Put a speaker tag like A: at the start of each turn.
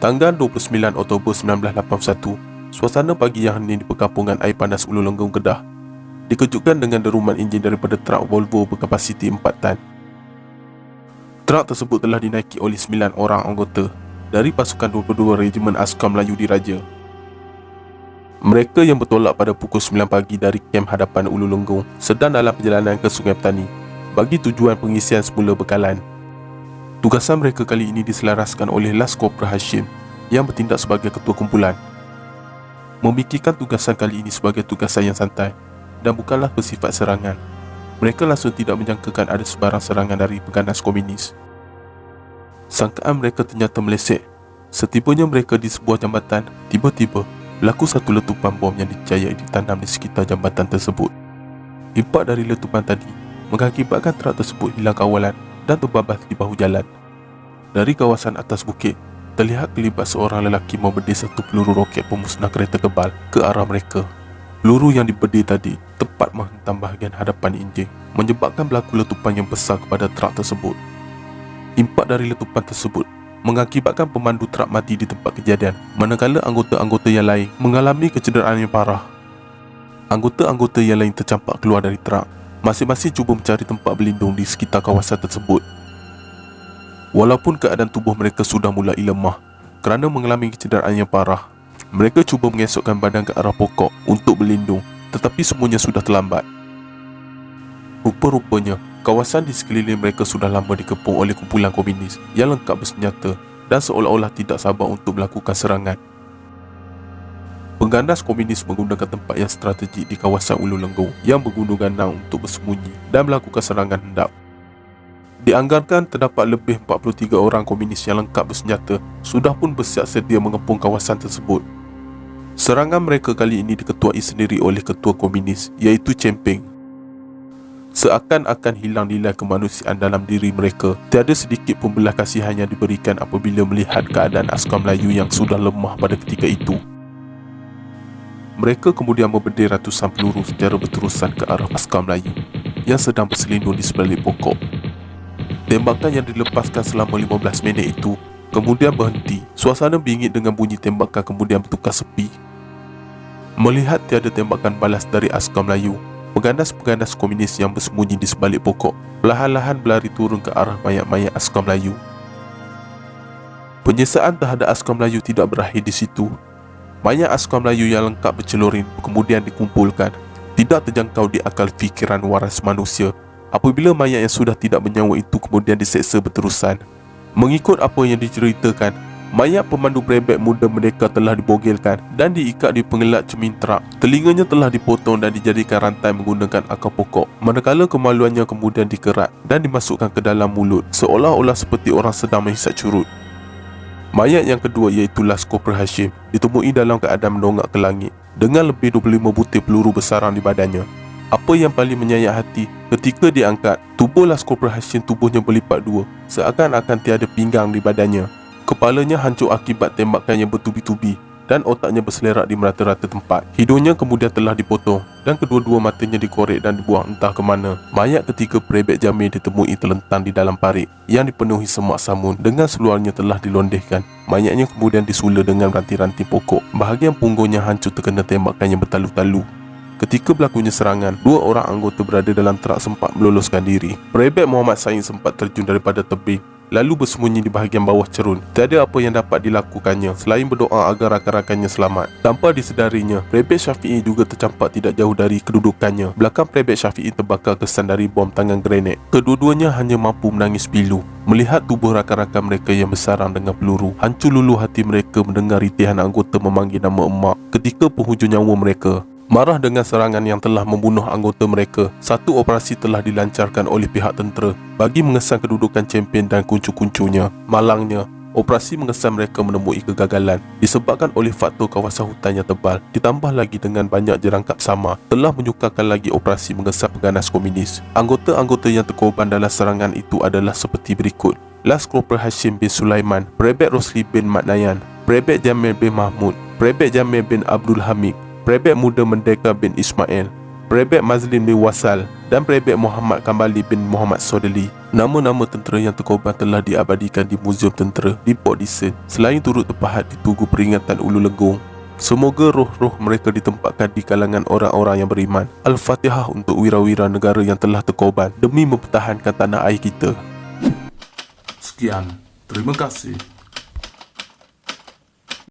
A: Tanggal 29 Oktober 1981, suasana pagi yang hening di perkampungan air panas Ulu Lenggong, Kedah dikejutkan dengan deruman enjin daripada truk Volvo berkapasiti 4 tan. Truk tersebut telah dinaiki oleh 9 orang anggota dari pasukan 22 Regimen Askar Melayu Diraja. Mereka yang bertolak pada pukul 9 pagi dari kem hadapan Ulu Lenggong sedang dalam perjalanan ke Sungai Petani bagi tujuan pengisian semula bekalan. Tugasan mereka kali ini diselaraskan oleh Las Kopra Hashim yang bertindak sebagai ketua kumpulan. Memikirkan tugasan kali ini sebagai tugasan yang santai dan bukanlah bersifat serangan, mereka langsung tidak menjangkakan ada sebarang serangan dari pengganas komunis. Sangkaan mereka ternyata meleset. Setibanya mereka di sebuah jambatan, tiba-tiba berlaku satu letupan bom yang dijayai ditanam di sekitar jambatan tersebut. Impak dari letupan tadi mengakibatkan truk tersebut hilang kawalan dan terbabas di bahu jalan. Dari kawasan atas bukit, terlihat kelibat seorang lelaki membedil satu peluru roket pemusnah kereta kebal ke arah mereka. Peluru yang dibedil tadi tepat menghentam bahagian hadapan enjin, menyebabkan berlaku letupan yang besar kepada truk tersebut. Impak dari letupan tersebut mengakibatkan pemandu truk mati di tempat kejadian, manakala anggota-anggota yang lain mengalami kecederaan yang parah. Anggota-anggota yang lain tercampak keluar dari truk, masing-masing cuba mencari tempat berlindung di sekitar kawasan tersebut. Walaupun keadaan tubuh mereka sudah mulai lemah kerana mengalami kecederaan yang parah, mereka cuba mengesokkan badan ke arah pokok untuk berlindung, tetapi semuanya sudah terlambat. Rupa-rupanya, kawasan di sekeliling mereka sudah lama dikepung oleh kumpulan komunis yang lengkap bersenjata dan seolah-olah tidak sabar untuk melakukan serangan. Pengganas komunis menggunakan tempat yang strategik di kawasan Ulu Lenggong yang bergunung ganang untuk bersembunyi dan melakukan serangan hendap. Dianggarkan terdapat lebih 43 orang komunis yang lengkap bersenjata sudah pun bersiap sedia mengepung kawasan tersebut. Serangan mereka kali ini diketuai sendiri oleh ketua komunis, iaitu Cheng Ping. Seakan-akan hilang nilai kemanusiaan dalam diri mereka, tiada sedikit pun belas kasihan yang diberikan apabila melihat keadaan askar Melayu yang sudah lemah pada ketika itu. Mereka kemudian membedil ratusan peluru secara berterusan ke arah askar Melayu yang sedang berselindung di sebalik pokok. Tembakan yang dilepaskan selama 15 minit itu kemudian berhenti. Suasana bingit dengan bunyi tembakan kemudian bertukar sepi. Melihat tiada tembakan balas dari askar Melayu, pengganas-pengganas komunis yang bersembunyi di sebalik pokok perlahan-lahan berlari turun ke arah mayat-mayat askar Melayu. Penyiksaan terhadap askar Melayu tidak berakhir di situ. Mayat askar Melayu yang lengkap bercelurin kemudian dikumpulkan. Tidak terjangkau di akal fikiran waras manusia apabila mayat yang sudah tidak bernyawa itu kemudian diseksa berterusan. Mengikut apa yang diceritakan, mayat pemandu brebek muda mereka telah dibogelkan dan diikat di pengelak cermin truk. Telinganya telah dipotong dan dijadikan rantai menggunakan akar pokok, manakala kemaluannya kemudian dikerat dan dimasukkan ke dalam mulut seolah-olah seperti orang sedang menghisap curut. Mayat yang kedua, iaitu Las Kopra Hashim, ditemui dalam keadaan mendongak ke langit dengan lebih 25 butir peluru bersarang di badannya. Apa yang paling menyayat hati, ketika diangkat, tubuh Las Kopra Hashim tubuhnya berlipat dua, seakan-akan tiada pinggang di badannya. Kepalanya hancur akibat tembakan yang bertubi-tubi dan otaknya berselerak di merata-rata tempat. Hidungnya kemudian telah dipotong dan kedua-dua matanya dikorek dan dibuang entah ke mana. Mayat ketiga Prebek Jamil ditemui terlentang di dalam parit yang dipenuhi semak samun dengan seluarnya telah dilondehkan. Mayatnya kemudian disula dengan ranting-ranting pokok. Bahagian punggungnya hancur terkena tembakan yang bertalu-talu. Ketika berlakunya serangan, dua orang anggota berada dalam truk sempat meloloskan diri. Prebek Muhammad Sain sempat terjun daripada tebing lalu bersembunyi di bahagian bawah cerun. Tiada apa yang dapat dilakukannya selain berdoa agar rakan-rakannya selamat. Tanpa disedarinya, Prebek Syafi'i juga tercampak tidak jauh dari kedudukannya. Belakang Prebek Syafi'i terbakar kesan dari bom tangan grenet. Kedua-duanya hanya mampu menangis pilu melihat tubuh rakan-rakan mereka yang bersarang dengan peluru. Hancur luluh hati mereka mendengar ritihan anggota memanggil nama emak ketika penghujung nyawa mereka. Marah dengan serangan yang telah membunuh anggota mereka, satu operasi telah dilancarkan oleh pihak tentera bagi mengesan kedudukan champion dan kuncu-kuncunya. Malangnya, operasi mengesan mereka menemui kegagalan disebabkan oleh faktor kawasan hutan yang tebal, ditambah lagi dengan banyak jerangkap sama telah menyukarkan lagi operasi mengesan pengganas komunis. Anggota-anggota yang terkorban dalam serangan itu adalah seperti berikut: Las Kopra Hashim bin Sulaiman, Prebek Rosli bin Matnayan, Prebek Jamil bin Mahmud, Prebek Jamil bin Abdul Hamid, Prebek Muda Merdeka bin Ismail, Perebet Mazlin bin Wasal dan Perebet Muhammad Kambali bin Muhammad Sodali. Nama-nama tentera yang terkorban telah diabadikan di Muzium Tentera di Port Dickson, selain turut terpahat di Tugu Peringatan Ulu Lenggong. Semoga roh-roh mereka ditempatkan di kalangan orang-orang yang beriman. Al-Fatihah untuk wira-wira negara yang telah terkorban demi mempertahankan tanah air kita. Sekian, terima kasih.